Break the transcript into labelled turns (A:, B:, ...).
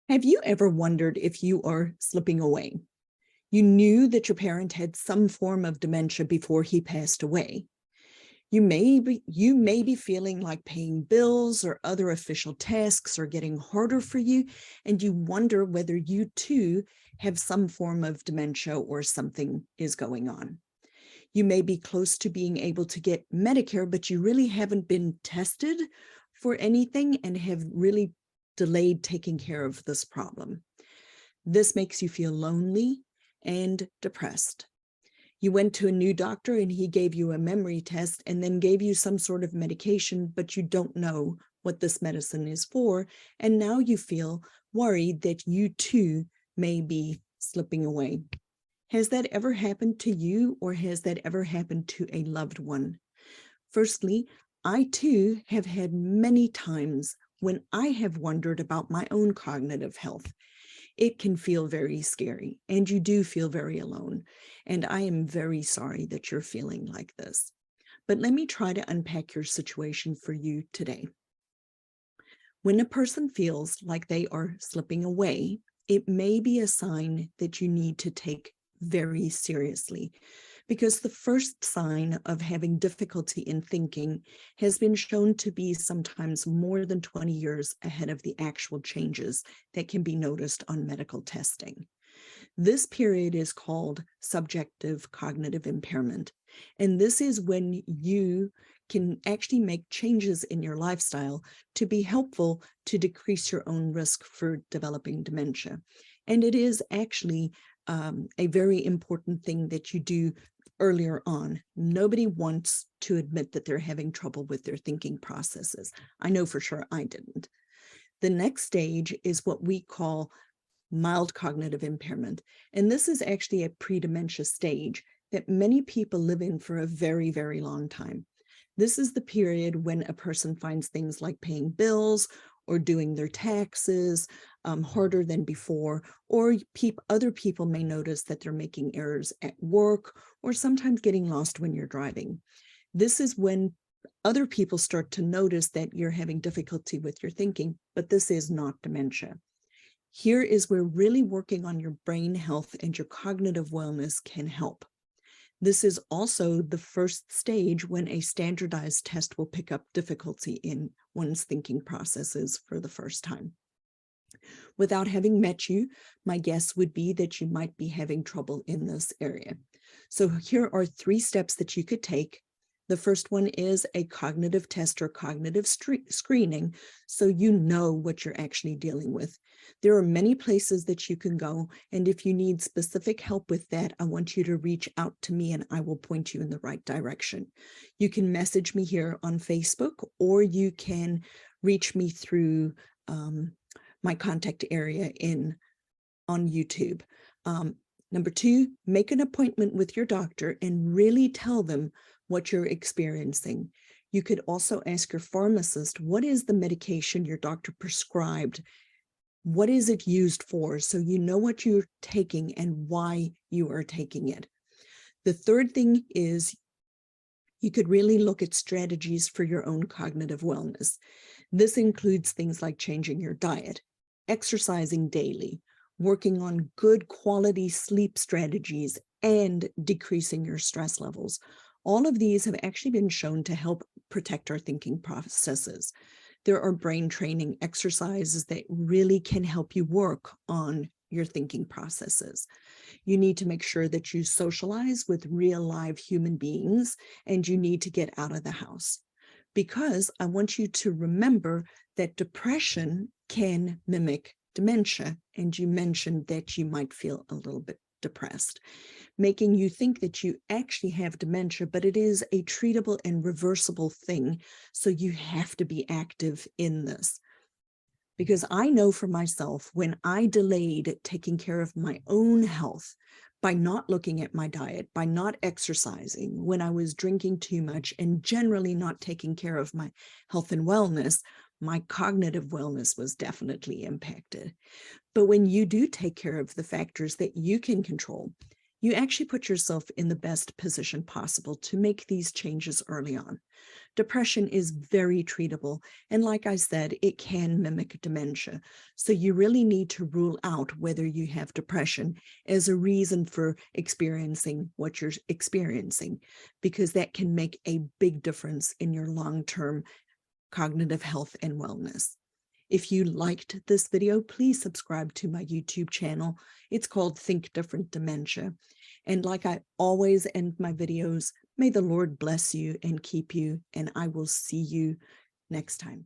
A: Have you ever wondered if you are slipping away? You knew that your parent had some form of dementia before he passed away. You may be feeling like paying bills or other official tasks are getting harder for you, and you wonder whether you too have some form of dementia or something is going on. You may be close to being able to get Medicare, but you really haven't been tested for anything and have really delayed taking care of this problem. This makes you feel lonely and depressed. You went to a new doctor and he gave you a memory test and then gave you some sort of medication, but you don't know what this medicine is for. And now you feel worried that you too may be slipping away. Has that ever happened to you, or has that ever happened to a loved one? Firstly, I too have had many times when I have wondered about my own cognitive health. It can feel very scary, and you do feel very alone. And I am very sorry that you're feeling like this. But let me try to unpack your situation for you today. When a person feels like they are slipping away, it may be a sign that you need to take very seriously, because the first sign of having difficulty in thinking has been shown to be sometimes more than 20 years ahead of the actual changes that can be noticed on medical testing. This period is called subjective cognitive impairment, and this is when you can actually make changes in your lifestyle to be helpful to decrease your own risk for developing dementia. And it is actually a very important thing that you do earlier on. Nobody wants to admit that they're having trouble with their thinking processes. I know for sure I didn't. The next stage is what we call mild cognitive impairment. And this is actually a pre-dementia stage that many people live in for a very, very long time. This is the period when a person finds things like paying bills or doing their taxes harder than before, or other people may notice that they're making errors at work or sometimes getting lost when you're driving. This is when other people start to notice that you're having difficulty with your thinking, but this is not dementia. Here is where really working on your brain health and your cognitive wellness can help. This is also the first stage when a standardized test will pick up difficulty in one's thinking processes for the first time. Without having met you, my guess would be that you might be having trouble in this area. So here are 3 steps that you could take. The first one is a cognitive test or cognitive screening, so you know what you're actually dealing with. There are many places that you can go, and if you need specific help with that, I want you to reach out to me and I will point you in the right direction. You can message me here on Facebook, or you can reach me through my contact area on YouTube. Number 2, make an appointment with your doctor and really tell them what you're experiencing. You could also ask your pharmacist, what is the medication your doctor prescribed? What is it used for? So you know what you're taking and why you are taking it. The third thing is you could really look at strategies for your own cognitive wellness. This includes things like changing your diet, exercising daily, working on good quality sleep strategies, and decreasing your stress levels. All of these have actually been shown to help protect our thinking processes. There are brain training exercises that really can help you work on your thinking processes. You need to make sure that you socialize with real live human beings, and you need to get out of the house. Because I want you to remember that depression can mimic dementia, and you mentioned that you might feel a little bit depressed, making you think that you actually have dementia, but it is a treatable and reversible thing. So you have to be active in this. Because I know for myself, when I delayed taking care of my own health by not looking at my diet, by not exercising, when I was drinking too much and generally not taking care of my health and wellness, my cognitive wellness was definitely impacted. But when you do take care of the factors that you can control, You actually put yourself in the best position possible to make these changes early on. Depression is very treatable, and like I said, it can mimic dementia. So you really need to rule out whether you have depression as a reason for experiencing what you're experiencing, because that can make a big difference in your long-term cognitive health and wellness. If you liked this video, please subscribe to my YouTube channel. It's called Think Different Dementia. And like I always end my videos, may the Lord bless you and keep you, and I will see you next time.